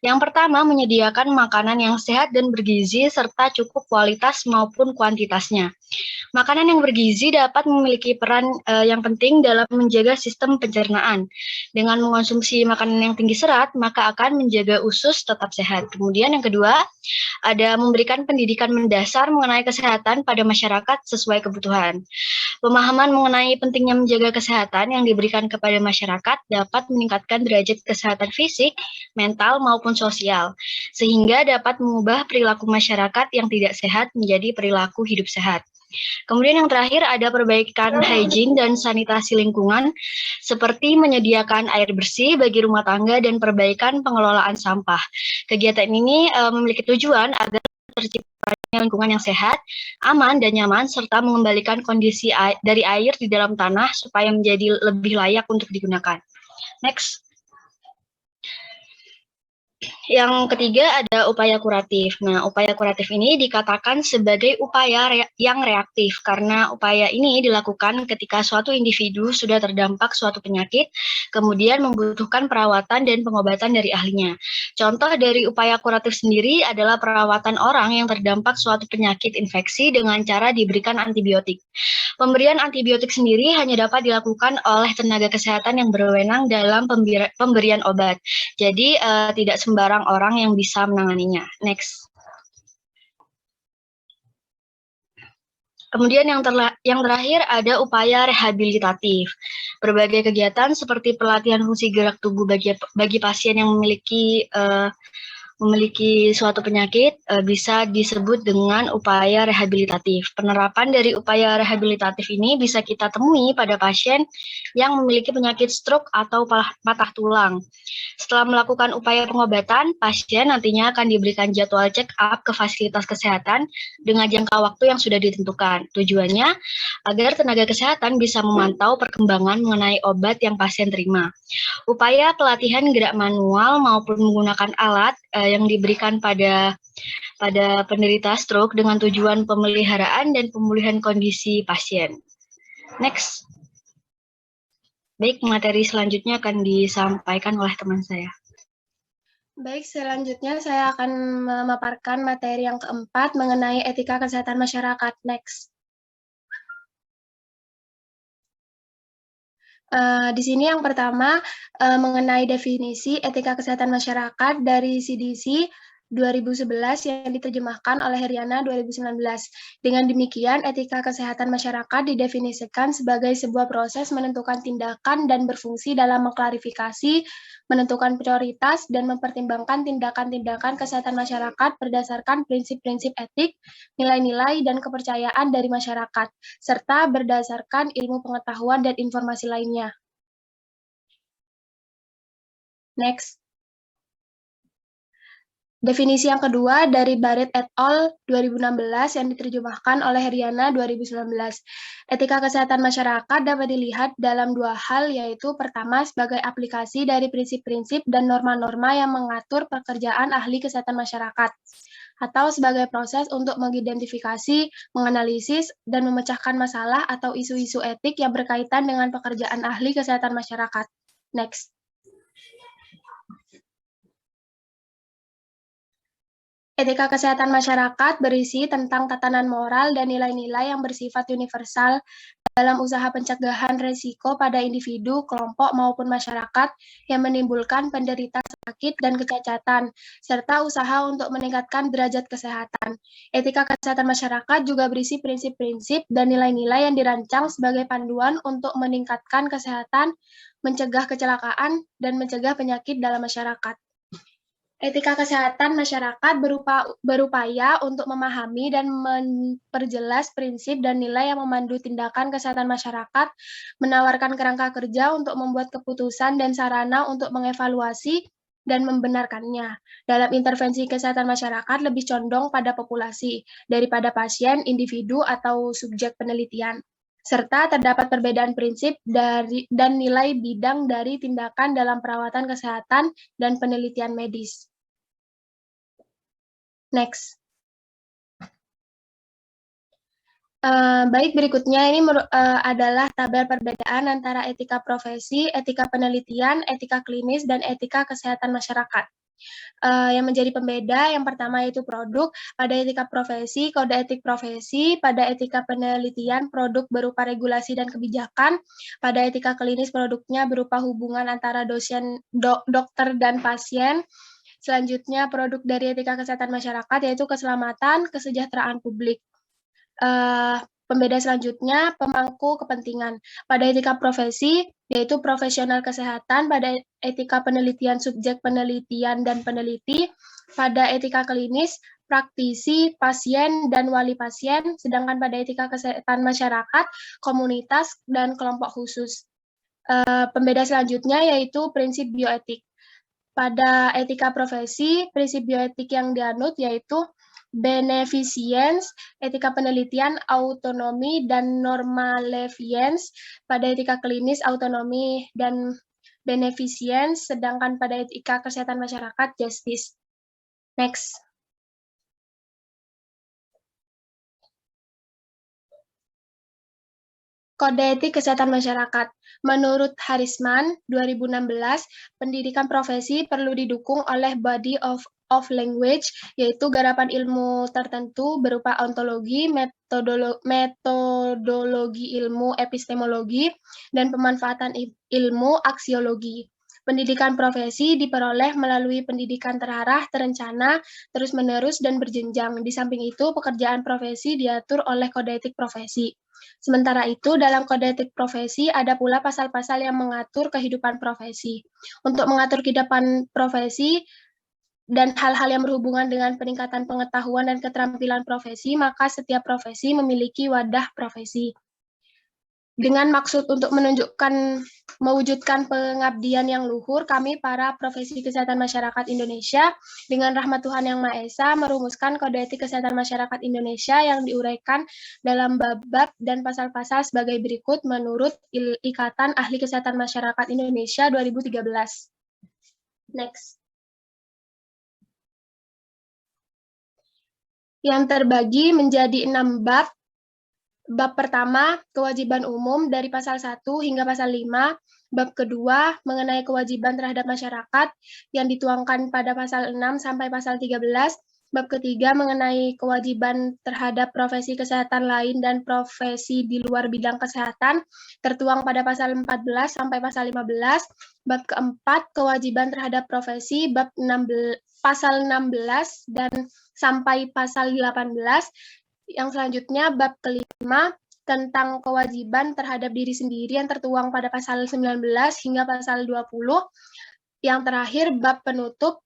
yang pertama, menyediakan makanan yang sehat dan bergizi serta cukup kualitas maupun kuantitasnya. Makanan yang bergizi dapat memiliki peran yang penting dalam menjaga sistem pencernaan. Dengan mengonsumsi makanan yang tinggi serat, maka akan menjaga usus tetap sehat. Kemudian yang kedua, ada memberikan pendidikan mendasar mengenai kesehatan pada masyarakat sesuai kebutuhan. Pemahaman mengenai pentingnya menjaga kesehatan yang diberikan kepada masyarakat dapat meningkatkan derajat kesehatan fisik, mental, maupun sosial, sehingga dapat mengubah perilaku masyarakat yang tidak sehat menjadi perilaku hidup sehat. Kemudian yang terakhir ada perbaikan hygiene dan sanitasi lingkungan, seperti menyediakan air bersih bagi rumah tangga dan perbaikan pengelolaan sampah. Kegiatan ini memiliki tujuan agar terciptanya lingkungan yang sehat, aman, dan nyaman, serta mengembalikan kondisi dari air di dalam tanah supaya menjadi lebih layak untuk digunakan. Next. Yang ketiga ada upaya kuratif. Nah, upaya kuratif ini dikatakan sebagai upaya yang reaktif karena upaya ini dilakukan ketika suatu individu sudah terdampak suatu penyakit, kemudian membutuhkan perawatan dan pengobatan dari ahlinya. Contoh dari upaya kuratif sendiri adalah perawatan orang yang terdampak suatu penyakit infeksi dengan cara diberikan antibiotik. Pemberian antibiotik sendiri hanya dapat dilakukan oleh tenaga kesehatan yang berwenang dalam pemberian obat. Jadi tidak sembarang orang yang bisa menanganinya. Next. Kemudian yang terakhir ada upaya rehabilitatif. Berbagai kegiatan seperti pelatihan fungsi gerak tubuh bagi pasien yang memiliki suatu penyakit bisa disebut dengan upaya rehabilitatif. Penerapan dari upaya rehabilitatif ini bisa kita temui pada pasien yang memiliki penyakit stroke atau patah tulang. Setelah melakukan upaya pengobatan, pasien nantinya akan diberikan jadwal check up ke fasilitas kesehatan dengan jangka waktu yang sudah ditentukan. Tujuannya agar tenaga kesehatan bisa memantau perkembangan mengenai obat yang pasien terima. Upaya pelatihan gerak manual maupun menggunakan alat yang diberikan pada penderita stroke dengan tujuan pemeliharaan dan pemulihan kondisi pasien. Next. Baik, materi selanjutnya akan disampaikan oleh teman saya. Baik, selanjutnya saya akan memaparkan materi yang keempat mengenai etika kesehatan masyarakat. Next. Di sini yang pertama mengenai definisi etika kesehatan masyarakat dari CDC 2011 yang diterjemahkan oleh Heriana 2019. Dengan demikian, etika kesehatan masyarakat didefinisikan sebagai sebuah proses menentukan tindakan dan berfungsi dalam mengklarifikasi, menentukan prioritas, dan mempertimbangkan tindakan-tindakan kesehatan masyarakat berdasarkan prinsip-prinsip etik, nilai-nilai, dan kepercayaan dari masyarakat, serta berdasarkan ilmu pengetahuan dan informasi lainnya. Next. Definisi yang kedua dari Barrett et al. 2016 yang diterjemahkan oleh Heriana 2019. Etika kesehatan masyarakat dapat dilihat dalam dua hal, yaitu pertama sebagai aplikasi dari prinsip-prinsip dan norma-norma yang mengatur pekerjaan ahli kesehatan masyarakat, atau sebagai proses untuk mengidentifikasi, menganalisis, dan memecahkan masalah atau isu-isu etik yang berkaitan dengan pekerjaan ahli kesehatan masyarakat. Next. Etika kesehatan masyarakat berisi tentang tatanan moral dan nilai-nilai yang bersifat universal dalam usaha pencegahan risiko pada individu, kelompok, maupun masyarakat yang menimbulkan penderitaan sakit dan kecacatan, serta usaha untuk meningkatkan derajat kesehatan. Etika kesehatan masyarakat juga berisi prinsip-prinsip dan nilai-nilai yang dirancang sebagai panduan untuk meningkatkan kesehatan, mencegah kecelakaan, dan mencegah penyakit dalam masyarakat. Etika kesehatan masyarakat berupaya untuk memahami dan memperjelas prinsip dan nilai yang memandu tindakan kesehatan masyarakat, menawarkan kerangka kerja untuk membuat keputusan dan sarana untuk mengevaluasi dan membenarkannya. Dalam intervensi kesehatan masyarakat lebih condong pada populasi daripada pasien, individu, atau subjek penelitian. Serta terdapat perbedaan prinsip dan nilai bidang dari tindakan dalam perawatan kesehatan dan penelitian medis. Next. Baik, berikutnya ini adalah tabel perbedaan antara etika profesi, etika penelitian, etika klinis, dan etika kesehatan masyarakat. Yang menjadi pembeda, yang pertama yaitu produk. Pada etika profesi, kode etik profesi. Pada etika penelitian, produk berupa regulasi dan kebijakan. Pada etika klinis, produknya berupa hubungan antara dokter dan pasien. Selanjutnya, produk dari etika kesehatan masyarakat yaitu keselamatan, kesejahteraan publik. Pembeda selanjutnya, pemangku kepentingan. Pada etika profesi, yaitu profesional kesehatan. Pada etika penelitian, subjek penelitian dan peneliti. Pada etika klinis, praktisi, pasien, dan wali pasien. Sedangkan pada etika kesehatan masyarakat, komunitas, dan kelompok khusus. Pembeda selanjutnya yaitu prinsip bioetik. Pada etika profesi, prinsip bioetik yang dianut yaitu beneficence, etika penelitian, autonomi, dan normalevience. Pada etika klinis, autonomi dan beneficence, sedangkan pada etika kesehatan masyarakat, justice. Next. Kode etik kesehatan masyarakat. Menurut Harisman 2016, pendidikan profesi perlu didukung oleh body of language, yaitu garapan ilmu tertentu berupa ontologi, metodologi ilmu epistemologi, dan pemanfaatan ilmu aksiologi. Pendidikan profesi diperoleh melalui pendidikan terarah, terencana, terus-menerus, dan berjenjang. Di samping itu, pekerjaan profesi diatur oleh kode etik profesi. Sementara itu, dalam kode etik profesi ada pula pasal-pasal yang mengatur kehidupan profesi. Untuk mengatur kehidupan profesi dan hal-hal yang berhubungan dengan peningkatan pengetahuan dan keterampilan profesi, maka setiap profesi memiliki wadah profesi. Dengan maksud untuk mewujudkan pengabdian yang luhur, kami para profesi kesehatan masyarakat Indonesia, dengan rahmat Tuhan Yang Maha Esa, merumuskan kode etik kesehatan masyarakat Indonesia yang diuraikan dalam bab-bab dan pasal-pasal sebagai berikut menurut Ikatan Ahli Kesehatan Masyarakat Indonesia 2013. Next. Yang terbagi menjadi 6 bab. Bab pertama, kewajiban umum dari pasal 1 hingga pasal 5. Bab kedua, mengenai kewajiban terhadap masyarakat yang dituangkan pada pasal 6 sampai pasal 13. Bab ketiga mengenai kewajiban terhadap profesi kesehatan lain dan profesi di luar bidang kesehatan tertuang pada pasal 14 sampai pasal 15. Bab keempat kewajiban terhadap profesi bab 16, pasal 16 dan sampai pasal 18. Yang selanjutnya bab kelima tentang kewajiban terhadap diri sendiri yang tertuang pada pasal 19 hingga pasal 20. Yang terakhir bab penutup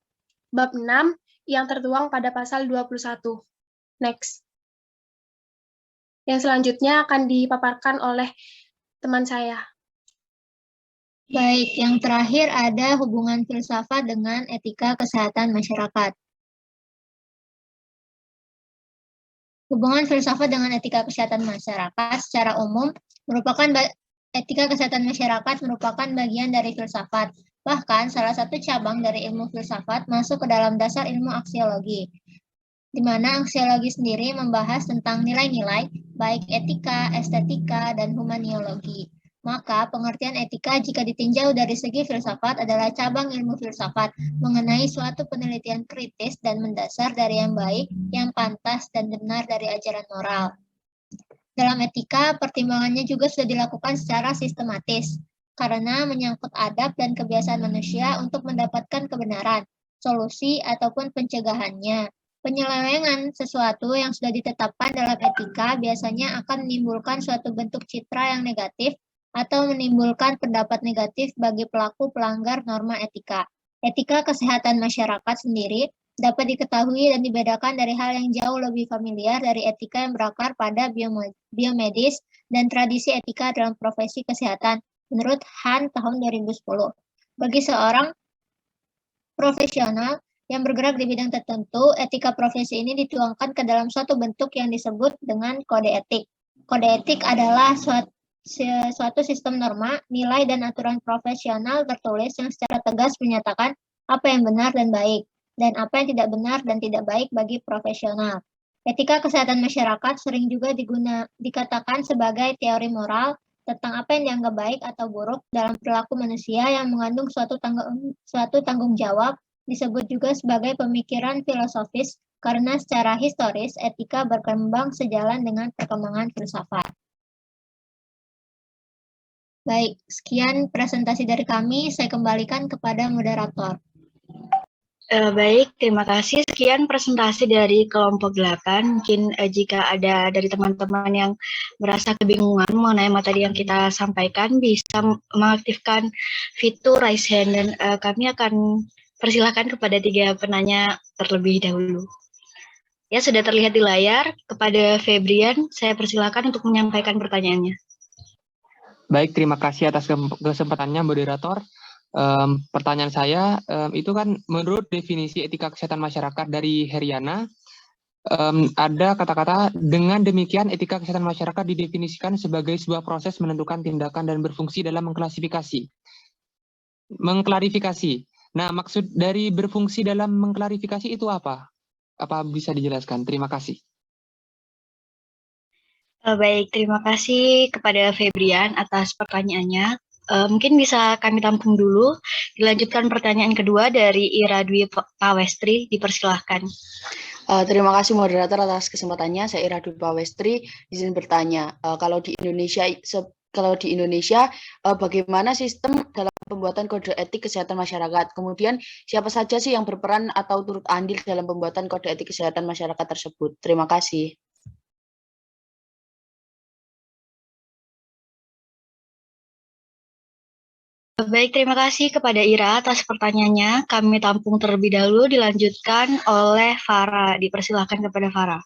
bab 6 yang tertuang pada pasal 21. Next. Yang selanjutnya akan dipaparkan oleh teman saya. Baik, yang terakhir ada hubungan filsafat dengan etika kesehatan masyarakat. Hubungan filsafat dengan etika kesehatan masyarakat secara umum merupakan etika kesehatan masyarakat merupakan bagian dari filsafat. Bahkan salah satu cabang dari ilmu filsafat masuk ke dalam dasar ilmu aksiologi, di mana aksiologi sendiri membahas tentang nilai-nilai baik etika, estetika, dan humaniologi. Maka pengertian etika jika ditinjau dari segi filsafat adalah cabang ilmu filsafat mengenai suatu penelitian kritis dan mendasar dari yang baik, yang pantas, dan benar dari ajaran moral. Dalam etika, pertimbangannya juga sudah dilakukan secara sistematis, karena menyangkut adab dan kebiasaan manusia untuk mendapatkan kebenaran, solusi, ataupun pencegahannya. Penyelewengan sesuatu yang sudah ditetapkan dalam etika biasanya akan menimbulkan suatu bentuk citra yang negatif atau menimbulkan pendapat negatif bagi pelaku pelanggar norma etika. Etika kesehatan masyarakat sendiri dapat diketahui dan dibedakan dari hal yang jauh lebih familiar dari etika yang berakar pada biomedis dan tradisi etika dalam profesi kesehatan menurut Han tahun 2010. Bagi seorang profesional yang bergerak di bidang tertentu, etika profesi ini dituangkan ke dalam suatu bentuk yang disebut dengan kode etik. Kode etik adalah suatu sistem norma, nilai, dan aturan profesional tertulis yang secara tegas menyatakan apa yang benar dan baik, dan apa yang tidak benar dan tidak baik bagi profesional. Etika kesehatan masyarakat sering juga dikatakan sebagai teori moral tentang apa yang dianggap baik atau buruk dalam perilaku manusia yang mengandung suatu tanggung jawab, disebut juga sebagai pemikiran filosofis karena secara historis etika berkembang sejalan dengan perkembangan filsafat. Baik, sekian presentasi dari kami. Saya kembalikan kepada moderator. Baik, terima kasih. Sekian presentasi dari kelompok 8. Mungkin jika ada dari teman-teman yang merasa kebingungan mengenai materi yang kita sampaikan, bisa mengaktifkan fitur raise hand, dan kami akan persilakan kepada 3 penanya terlebih dahulu. Ya, sudah terlihat di layar. Kepada Febrian, saya persilakan untuk menyampaikan pertanyaannya. Baik, terima kasih atas kesempatannya, moderator. Pertanyaan saya, itu kan menurut definisi etika kesehatan masyarakat dari Heriana, ada kata-kata, dengan demikian etika kesehatan masyarakat didefinisikan sebagai sebuah proses menentukan tindakan dan berfungsi dalam mengklarifikasi. Nah, maksud dari berfungsi dalam mengklarifikasi itu apa? Apa bisa dijelaskan? Terima kasih. Baik, terima kasih kepada Febrian atas pertanyaannya. Mungkin bisa kami tampung dulu. Dilanjutkan pertanyaan kedua dari Ira Dwi Pawestri, dipersilahkan. Terima kasih moderator atas kesempatannya. Saya Ira Dwi Pawestri, izin bertanya. Kalau di Indonesia, bagaimana sistem dalam pembuatan kode etik kesehatan masyarakat? Kemudian siapa saja sih yang berperan atau turut andil dalam pembuatan kode etik kesehatan masyarakat tersebut? Terima kasih. Baik, terima kasih kepada Ira atas pertanyaannya. Kami tampung terlebih dahulu, dilanjutkan oleh Farah. Dipersilahkan kepada Farah.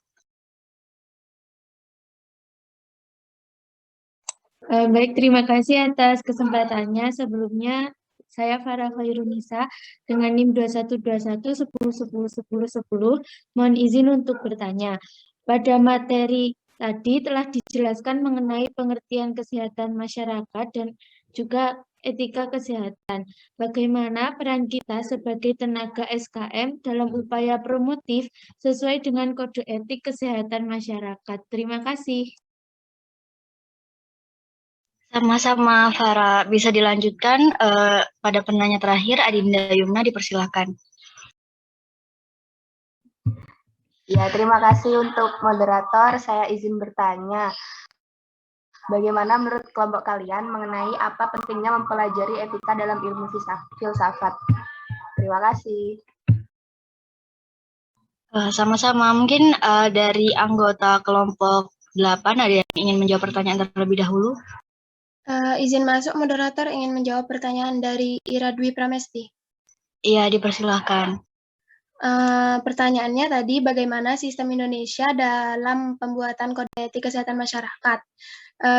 Baik, terima kasih atas kesempatannya. Sebelumnya, saya Farah Khairunisa dengan NIM 212110101010. Mohon izin untuk bertanya. Pada materi tadi telah dijelaskan mengenai pengertian kesehatan masyarakat dan juga etika kesehatan. Bagaimana peran kita sebagai tenaga SKM dalam upaya promotif sesuai dengan kode etik kesehatan masyarakat? Terima kasih. Sama-sama Farah, bisa dilanjutkan pada penanya terakhir, Adinda Yumna, dipersilahkan. Ya, terima kasih untuk moderator. Saya izin bertanya. Bagaimana menurut kelompok kalian mengenai apa pentingnya mempelajari etika dalam ilmu filsafat? Terima kasih. Sama-sama, mungkin dari anggota kelompok 8 ada yang ingin menjawab pertanyaan terlebih dahulu? Izin masuk, moderator ingin menjawab pertanyaan dari Ira Dwi Pramesti. Iya, dipersilahkan. Pertanyaannya tadi, bagaimana sistem Indonesia dalam pembuatan kode etik kesehatan masyarakat?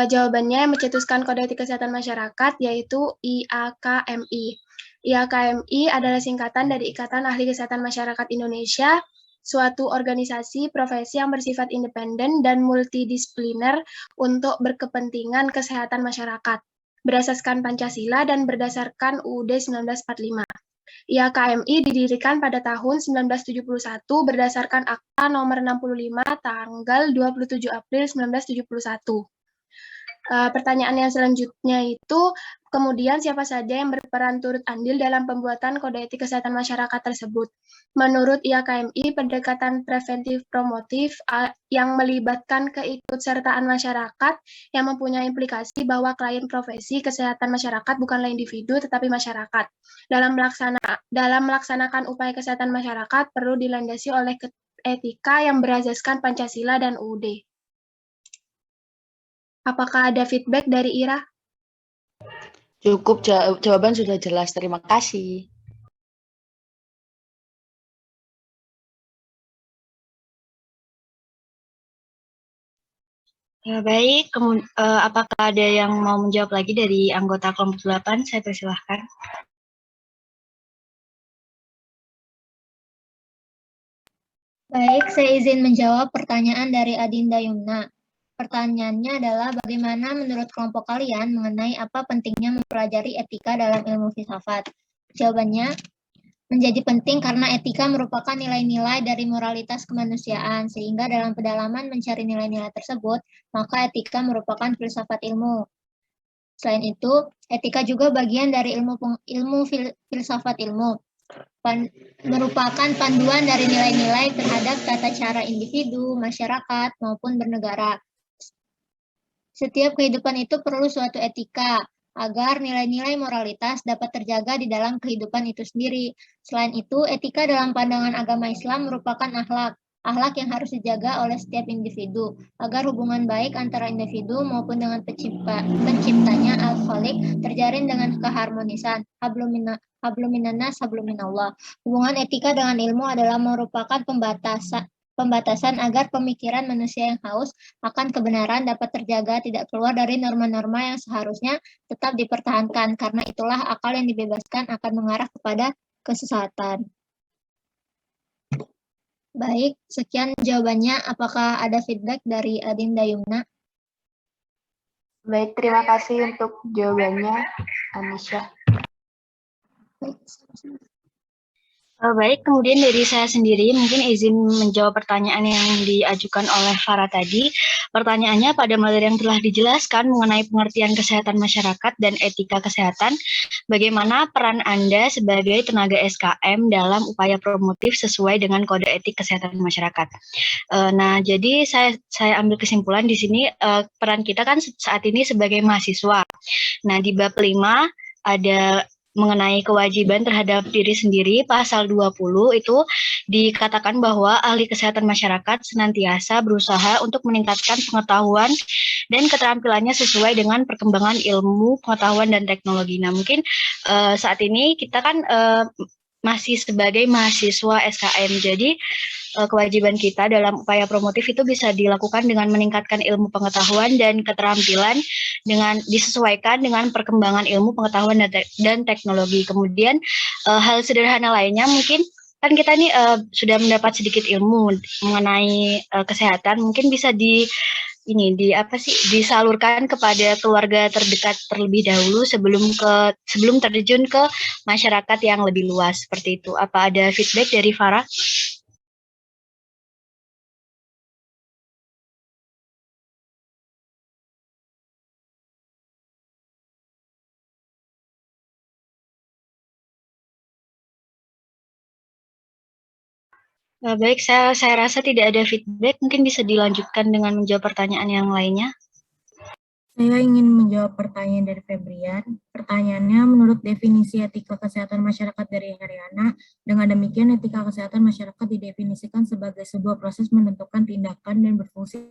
Jawabannya yang mencetuskan kode etik kesehatan masyarakat yaitu IAKMI. IAKMI adalah singkatan dari Ikatan Ahli Kesehatan Masyarakat Indonesia, suatu organisasi profesi yang bersifat independen dan multidisipliner untuk berkepentingan kesehatan masyarakat, berdasarkan Pancasila dan berdasarkan UUD 1945. IAKMI didirikan pada tahun 1971 berdasarkan Akta Nomor 65 tanggal 27 April 1971. Pertanyaan yang selanjutnya itu, kemudian siapa saja yang berperan turut andil dalam pembuatan kode etik kesehatan masyarakat tersebut? Menurut IAKMI, pendekatan preventif promotif yang melibatkan keikutsertaan masyarakat yang mempunyai implikasi bahwa klien profesi kesehatan masyarakat bukanlah individu tetapi masyarakat. Dalam melaksanakan upaya kesehatan masyarakat perlu dilandasi oleh etika yang berasaskan Pancasila dan UUD. Apakah ada feedback dari Ira? Cukup, jawaban sudah jelas. Terima kasih. Ya, baik, apakah ada yang mau menjawab lagi dari anggota kelompok 8? Saya persilahkan. Baik, saya izin menjawab pertanyaan dari Adinda Yumna. Pertanyaannya adalah bagaimana menurut kelompok kalian mengenai apa pentingnya mempelajari etika dalam ilmu filsafat? Jawabannya, menjadi penting karena etika merupakan nilai-nilai dari moralitas kemanusiaan, sehingga dalam pedalaman mencari nilai-nilai tersebut, maka etika merupakan filsafat ilmu. Selain itu, etika juga bagian dari ilmu filsafat ilmu, merupakan panduan dari nilai-nilai terhadap tata cara individu, masyarakat, maupun bernegara. Setiap kehidupan itu perlu suatu etika, agar nilai-nilai moralitas dapat terjaga di dalam kehidupan itu sendiri. Selain itu, etika dalam pandangan agama Islam merupakan akhlak yang harus dijaga oleh setiap individu, agar hubungan baik antara individu maupun dengan penciptanya Al-Khaliq terjalin dengan keharmonisan. Habluminanas, habluminallah. Hubungan etika dengan ilmu adalah merupakan pembatasan agar pemikiran manusia yang haus akan kebenaran dapat terjaga tidak keluar dari norma-norma yang seharusnya tetap dipertahankan, karena itulah akal yang dibebaskan akan mengarah kepada kesesatan. Baik, sekian jawabannya. Apakah ada feedback dari Adinda Yumna? Baik, terima kasih untuk jawabannya, Anisha. Baik, kemudian dari saya sendiri mungkin izin menjawab pertanyaan yang diajukan oleh Farah tadi. Pertanyaannya pada materi yang telah dijelaskan mengenai pengertian kesehatan masyarakat dan etika kesehatan, bagaimana peran Anda sebagai tenaga SKM dalam upaya promotif sesuai dengan kode etik kesehatan masyarakat. Nah, jadi saya ambil kesimpulan di sini peran kita kan saat ini sebagai mahasiswa. Nah, di bab 5 ada mengenai kewajiban terhadap diri sendiri, pasal 20 itu dikatakan bahwa ahli kesehatan masyarakat senantiasa berusaha untuk meningkatkan pengetahuan dan keterampilannya sesuai dengan perkembangan ilmu, pengetahuan, dan teknologi. Nah, mungkin saat ini kita kan masih sebagai mahasiswa SKM, jadi kewajiban kita dalam upaya promotif itu bisa dilakukan dengan meningkatkan ilmu pengetahuan dan keterampilan dengan disesuaikan dengan perkembangan ilmu pengetahuan dan teknologi. Kemudian hal sederhana lainnya mungkin kan kita nih sudah mendapat sedikit ilmu mengenai kesehatan, mungkin bisa disalurkan kepada keluarga terdekat terlebih dahulu sebelum terjun ke masyarakat yang lebih luas seperti itu. Apa ada feedback dari Farah? Baik, saya rasa tidak ada feedback. Mungkin bisa dilanjutkan dengan menjawab pertanyaan yang lainnya. Saya ingin menjawab pertanyaan dari Febrian. Pertanyaannya, menurut definisi etika kesehatan masyarakat dari Haryana, dengan demikian etika kesehatan masyarakat didefinisikan sebagai sebuah proses menentukan tindakan dan berfungsi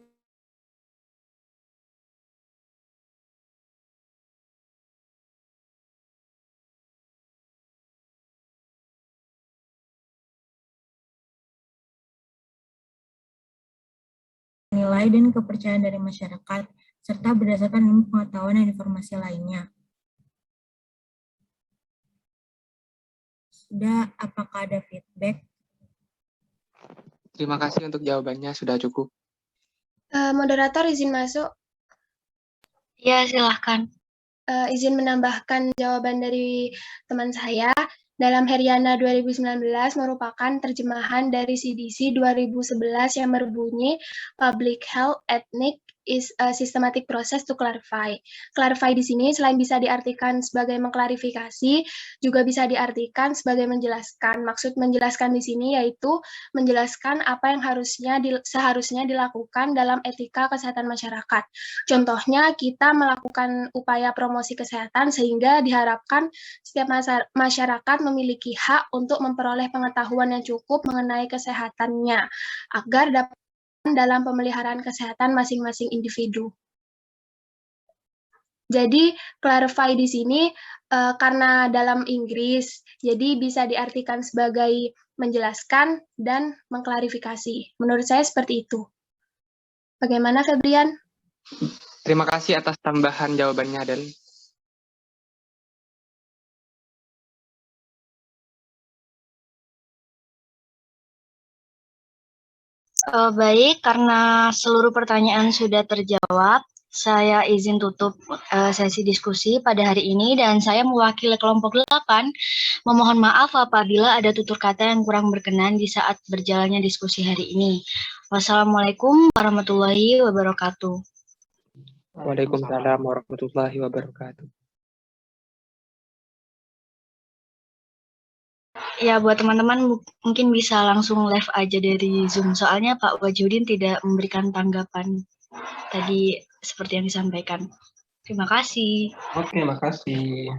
nilai dan kepercayaan dari masyarakat, serta berdasarkan ilmu pengetahuan dan informasi lainnya. Sudah, apakah ada feedback? Terima kasih untuk jawabannya, sudah cukup. Moderator izin masuk. Ya, silahkan. Izin menambahkan jawaban dari teman saya. Dalam Haryana 2019 merupakan terjemahan dari CDC 2011 yang berbunyi Public Health Ethnic is a systematic process to clarify. Clarify di sini selain bisa diartikan sebagai mengklarifikasi, juga bisa diartikan sebagai menjelaskan. Maksud menjelaskan di sini yaitu menjelaskan apa yang seharusnya dilakukan dalam etika kesehatan masyarakat. Contohnya, kita melakukan upaya promosi kesehatan sehingga diharapkan setiap masyarakat memiliki hak untuk memperoleh pengetahuan yang cukup mengenai kesehatannya agar dapat dalam pemeliharaan kesehatan masing-masing individu. Jadi, clarify di sini karena dalam Inggris, jadi bisa diartikan sebagai menjelaskan dan mengklarifikasi. Menurut saya seperti itu. Bagaimana, Febrian? Terima kasih atas tambahan jawabannya, Del. Baik, karena seluruh pertanyaan sudah terjawab, saya izin tutup sesi diskusi pada hari ini dan saya mewakili kelompok 8 memohon maaf apabila ada tutur kata yang kurang berkenan di saat berjalannya diskusi hari ini. Wassalamualaikum warahmatullahi wabarakatuh. Waalaikumsalam warahmatullahi wabarakatuh. Ya, buat teman-teman mungkin bisa langsung live aja dari Zoom. Soalnya Pak Wajudin tidak memberikan tanggapan tadi seperti yang disampaikan. Terima kasih. Oke, makasih.